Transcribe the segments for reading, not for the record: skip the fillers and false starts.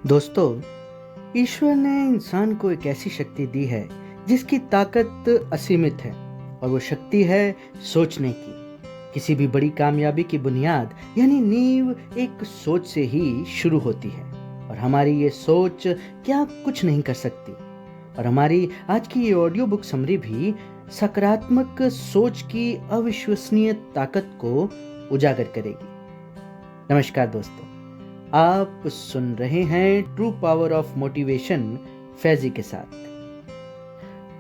दोस्तों, ईश्वर ने इंसान को एक ऐसी शक्ति दी है जिसकी ताकत असीमित है और वो शक्ति है सोचने की। किसी भी बड़ी कामयाबी की बुनियाद यानी नींव एक सोच से ही शुरू होती है और हमारी ये सोच क्या कुछ नहीं कर सकती। और हमारी आज की ये ऑडियो बुक समरी भी सकारात्मक सोच की अविश्वसनीय ताकत को उजागर करेगी। नमस्कार दोस्तों, आप सुन रहे हैं true power of motivation Faizi के साथ।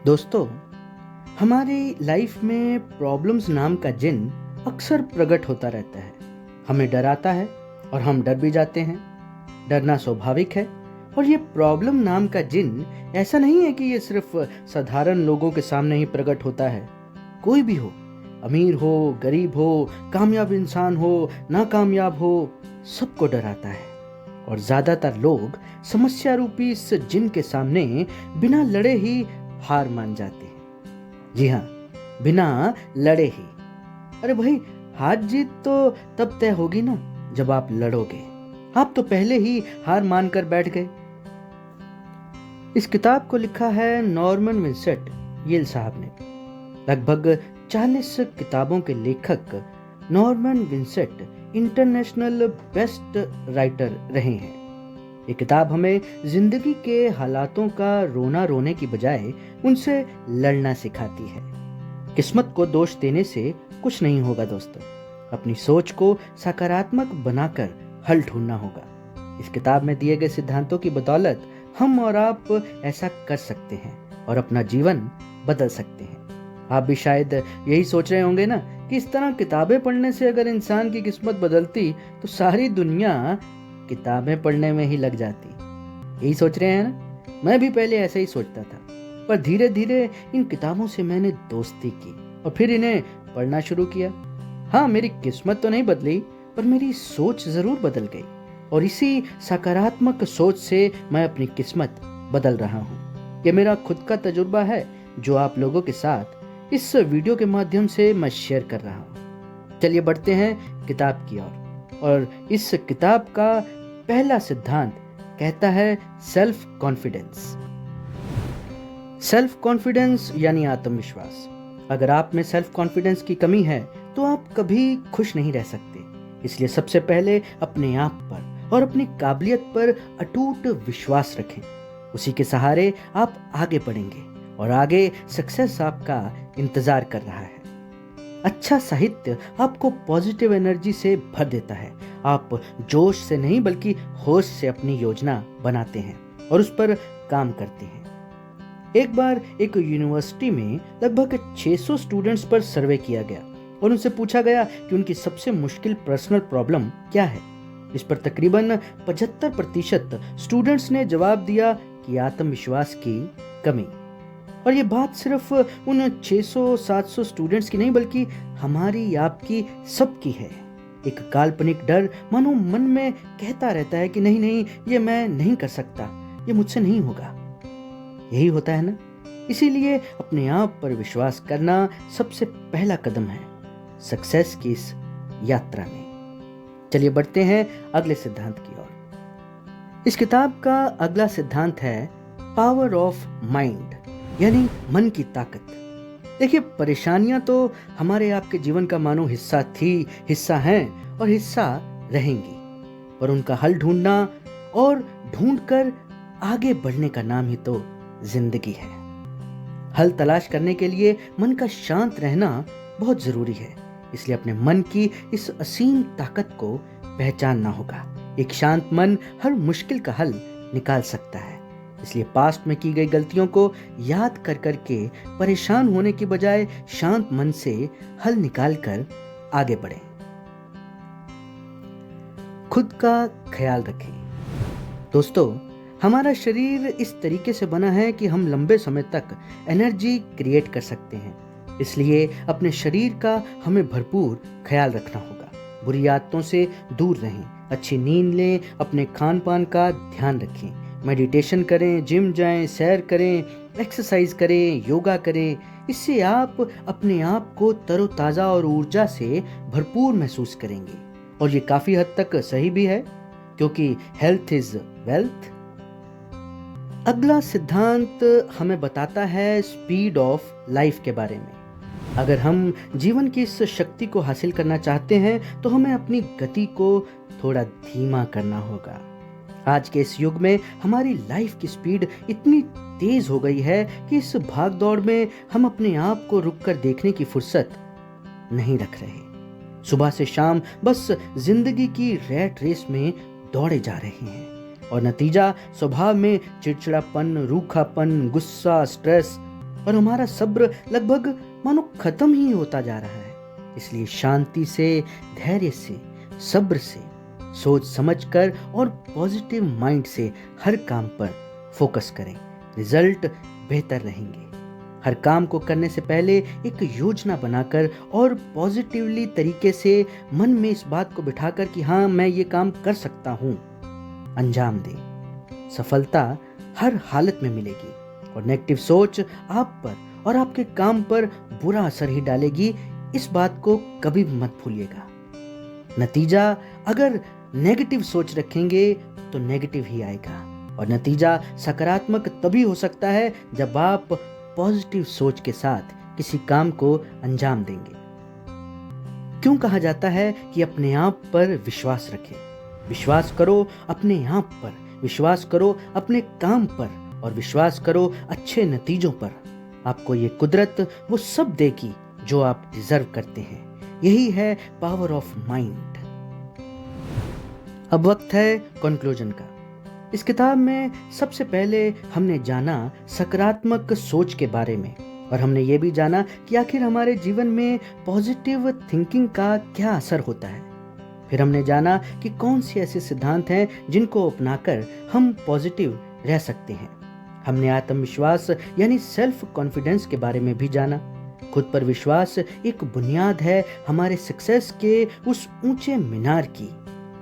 दोस्तों, हमारी लाइफ में प्रॉब्लम्स नाम का जिन अक्सर प्रकट होता रहता है। हमें डर आता है और हम डर भी जाते हैं। डरना स्वाभाविक है और ये प्रॉब्लम नाम का जिन ऐसा नहीं है कि ये सिर्फ साधारण लोगों के सामने ही प्रकट होता है। कोई भी हो, अमीर हो, गरीब हो, कामयाब इंसान हो, नाकामयाब हो, सबको डर आता है। और ज्यादातर लोग समस्या रूपी इस जिन के सामने बिना लड़े ही हार मान जाते हैं। जी हाँ, बिना लड़े ही। अरे भाई, हार जीत तो तब तय होगी ना जब आप लड़ोगे। आप तो पहले ही हार मानकर बैठ गए। इस किताब को लिखा है नॉर्मन विंसेंट येल साहब ने। लगभग 40 किताबों के लेखक Norman Vincent international best writer रहे हैं। ये किताब हमें जिंदगी के हालातों का रोना रोने की बजाय उनसे लड़ना सिखाती है। किस्मत को दोष देने से कुछ नहीं होगा दोस्तों। अपनी सोच को सकारात्मक बनाकर हल ढूंढना होगा। इस किताब में दिए गए सिद्धांतों की बदौलत हम और आप ऐसा कर सकते हैं और अपना जीवन बदल सकते हैं। आप भी शायद यही सोच रहे होंगे ना कि इस तरह किताबें पढ़ने से अगर इंसान की किस्मत बदलती तो सारी दुनिया किताबें पढ़ने में ही लग जाती। यही सोच रहे हैं ना? मैं भी पहले ऐसा ही सोचता था, पर धीरे धीरे इन किताबों से मैंने दोस्ती की और फिर इन्हें पढ़ना शुरू किया। हाँ, मेरी किस्मत तो नहीं बदली, पर मेरी सोच जरूर बदल गई और इसी सकारात्मक सोच से मैं अपनी किस्मत बदल रहा हूँ। ये मेरा खुद का तजुर्बा है जो आप लोगों के साथ इस वीडियो के माध्यम से मैं शेयर कर रहा हूँ। चलिए बढ़ते हैं किताब की ओर। और इस किताब का पहला सिद्धांत कहता है सेल्फ कॉन्फिडेंस। सेल्फ कॉन्फिडेंस यानी आत्मविश्वास। अगर आप में सेल्फ कॉन्फिडेंस की कमी है तो आप कभी खुश नहीं रह सकते। इसलिए सबसे पहले अपने आप पर और अपनी काबिलियत पर अटूट विश्वास रखें। उसी के सहारे आप आगे बढ़ेंगे और आगे सक्सेस आपका इंतजार कर रहा है। अच्छा साहित्य आपको पॉजिटिव एनर्जी से भर देता है। आप जोश से नहीं बल्कि होश से अपनी योजना बनाते हैं और उस पर काम करते हैं। एक बार एक यूनिवर्सिटी में लगभग 600 स्टूडेंट्स पर सर्वे किया गया और उनसे पूछा गया कि उनकी सबसे मुश्किल पर्सनल प्रॉब्लम क्या है। इस पर तकरीबन 75% स्टूडेंट्स ने जवाब दिया कि आत्मविश्वास की कमी। और ये बात सिर्फ उन 600-700 स्टूडेंट्स की नहीं बल्कि हमारी आपकी सबकी है। एक काल्पनिक डर मानो मन में कहता रहता है कि नहीं नहीं, ये मैं नहीं कर सकता, ये मुझसे नहीं होगा। यही होता है ना। इसीलिए अपने आप पर विश्वास करना सबसे पहला कदम है सक्सेस की इस यात्रा में। चलिए बढ़ते हैं अगले सिद्धांत की ओर। इस किताब का अगला सिद्धांत है पावर ऑफ माइंड यानी मन की ताकत। देखिए, परेशानियां तो हमारे आपके जीवन का मानो हिस्सा थी, हिस्सा हैं और हिस्सा रहेंगी, पर उनका हल ढूंढना और ढूंढकर आगे बढ़ने का नाम ही तो जिंदगी है। हल तलाश करने के लिए मन का शांत रहना बहुत जरूरी है। इसलिए अपने मन की इस असीम ताकत को पहचानना होगा। एक शांत मन हर मुश्किल का हल निकाल सकता है। इसलिए पास्ट में की गई गलतियों को याद कर करके परेशान होने की बजाय शांत मन से हल निकालकर आगे बढ़ें। खुद का ख्याल रखें। दोस्तों, हमारा शरीर इस तरीके से बना है कि हम लंबे समय तक एनर्जी क्रिएट कर सकते हैं। इसलिए अपने शरीर का हमें भरपूर ख्याल रखना होगा। बुरी आदतों से दूर रहें, अच्छी नींद लें, अपने खान पान का ध्यान रखें, मेडिटेशन करें, जिम जाएं, सैर करें, एक्सरसाइज करें, योगा करें। इससे आप अपने आप को तरोताज़ा और ऊर्जा से भरपूर महसूस करेंगे। और ये काफ़ी हद तक सही भी है, क्योंकि हेल्थ इज वेल्थ। अगला सिद्धांत हमें बताता है स्पीड ऑफ लाइफ के बारे में। अगर हम जीवन की इस शक्ति को हासिल करना चाहते हैं तो हमें अपनी गति को थोड़ा धीमा करना होगा। आज के इस युग में हमारी लाइफ की स्पीड इतनी तेज हो गई है कि इस भाग दौड़ में हम अपने आप को रुककर देखने की फुर्सत नहीं रख रहे। सुबह से शाम बस जिंदगी की रैट रेस में दौड़े जा रहे हैं और नतीजा स्वभाव में चिड़चिड़ापन, रूखापन, गुस्सा, स्ट्रेस और हमारा सब्र लगभग मानो खत्म ही होता जा रहा है। इसलिए शांति से, धैर्य से, सब्र से, सोच समझकर और पॉजिटिव माइंड से हर काम पर फोकस करें। रिजल्ट बेहतर रहेंगे। हर काम को करने से पहले एक योजना बनाकर और पॉजिटिवली तरीके से मन में इस बात को बिठाकर कि हाँ, मैं ये काम कर सकता हूँ, अंजाम दें। सफलता हर हालत में मिलेगी और नेगेटिव सोच आप पर और आपके काम पर बुरा असर ही डालेगी। इस बात को कभी मत भूलिएगा। नतीजा अगर नेगेटिव सोच रखेंगे तो नेगेटिव ही आएगा और नतीजा सकारात्मक तभी हो सकता है जब आप पॉजिटिव सोच के साथ किसी काम को अंजाम देंगे। क्यों कहा जाता है कि अपने आप पर विश्वास रखें? विश्वास करो अपने आप पर, विश्वास करो अपने काम पर और विश्वास करो अच्छे नतीजों पर। आपको ये कुदरत वो सब देगी जो आप डिजर्व करते हैं। यही है पावर ऑफ माइंड। अब वक्त है कंक्लूजन का। इस किताब में सबसे पहले हमने जाना सकारात्मक सोच के बारे में और हमने ये भी जाना कि आखिर हमारे जीवन में पॉजिटिव थिंकिंग का क्या असर होता है। फिर हमने जाना कि कौन से ऐसे सिद्धांत हैं जिनको अपनाकर हम पॉजिटिव रह सकते हैं। हमने आत्मविश्वास यानी सेल्फ कॉन्फिडेंस के बारे में भी जाना। खुद पर विश्वास एक बुनियाद है हमारे सक्सेस के उस ऊंचे मीनार की।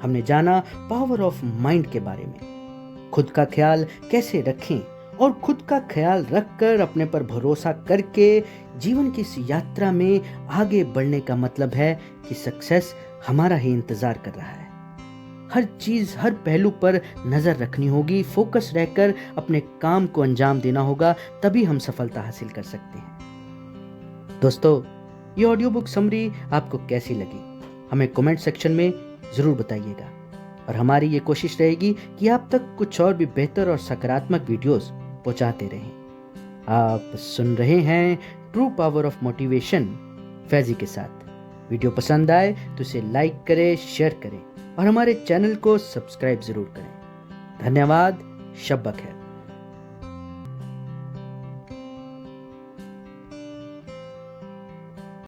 हमने जाना पावर ऑफ माइंड के बारे में, खुद का ख्याल कैसे रखें और खुद का ख्याल रखकर अपने पर भरोसा करके जीवन की इस यात्रा में आगे बढ़ने का मतलब है कि सक्सेस हमारा ही इंतजार कर रहा है। हर चीज, हर पहलू पर नजर रखनी होगी, फोकस रहकर अपने काम को अंजाम देना होगा, तभी हम सफलता हासिल कर सकते हैं। दोस्तों, ये ऑडियो बुक समरी आपको कैसी लगी हमें कमेंट सेक्शन में जरूर बताइएगा और हमारी ये कोशिश रहेगी कि आप तक कुछ और भी बेहतर और सकारात्मक वीडियोस पहुंचाते रहें। आप सुन रहे हैं true power of motivation Faizi के साथ। वीडियो पसंद आए तो इसे लाइक करें, शेयर करें और हमारे चैनल को सब्सक्राइब जरूर करें। धन्यवाद। शब बखैर।